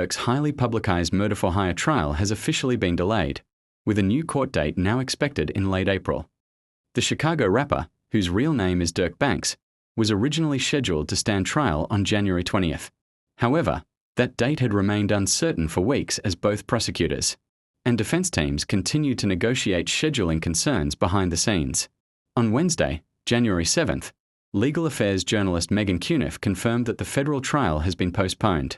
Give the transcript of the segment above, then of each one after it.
Durk's highly publicized murder-for-hire trial has officially been delayed, with a new court date now expected in late April. The Chicago rapper, whose real name is Durk Banks, was originally scheduled to stand trial on January 20th. However, that date had remained uncertain for weeks as both prosecutors and defense teams continued to negotiate scheduling concerns behind the scenes. On Wednesday, January 7th, legal affairs journalist Megan Cuniff confirmed that the federal trial has been postponed.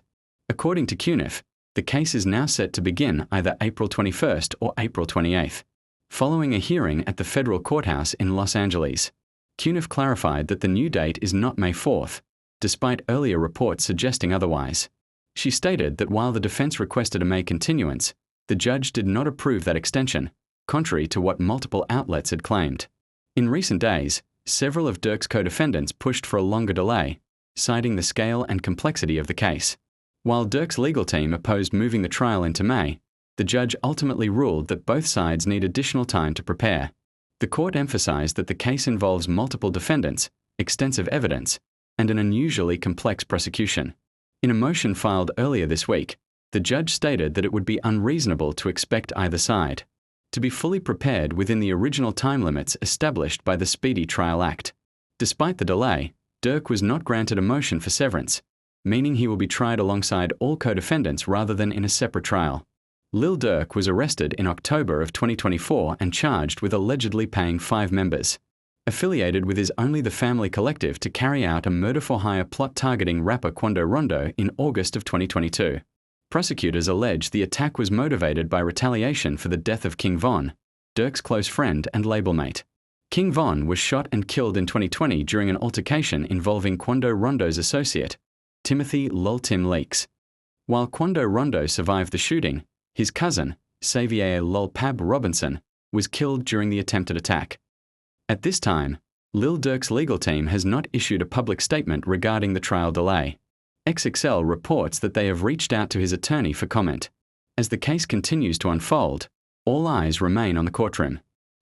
According to Cuniff, the case is now set to begin either April 21st or April 28th, following a hearing at the federal courthouse in Los Angeles. Cuniff clarified that the new date is not May 4th, despite earlier reports suggesting otherwise. She stated that while the defense requested a May continuance, the judge did not approve that extension, contrary to what multiple outlets had claimed. In recent days, several of Durk's co-defendants pushed for a longer delay, citing the scale and complexity of the case. While Durk's legal team opposed moving the trial into May, the judge ultimately ruled that both sides need additional time to prepare. The court emphasized that the case involves multiple defendants, extensive evidence, and an unusually complex prosecution. In a motion filed earlier this week, the judge stated that it would be unreasonable to expect either side to be fully prepared within the original time limits established by the Speedy Trial Act. Despite the delay, Durk was not granted a motion for severance, meaning he will be tried alongside all co-defendants rather than in a separate trial. Lil Durk was arrested in October of 2024 and charged with allegedly paying 5 members, affiliated with his Only the Family collective, to carry out a murder-for-hire plot targeting rapper Quando Rondo in August of 2022. Prosecutors allege the attack was motivated by retaliation for the death of King Von, Durk's close friend and label mate. King Von was shot and killed in 2020 during an altercation involving Quando Rondo's associate, Timothy Lol Tim Leaks. While Quando Rondo survived the shooting, his cousin, Xavier Lol Pab Robinson, was killed during the attempted attack. At this time, Lil Durk's legal team has not issued a public statement regarding the trial delay. XXL reports that they have reached out to his attorney for comment. As the case continues to unfold, all eyes remain on the courtroom,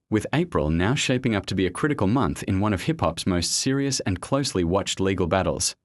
with April now shaping up to be a critical month in one of hip-hop's most serious and closely watched legal battles.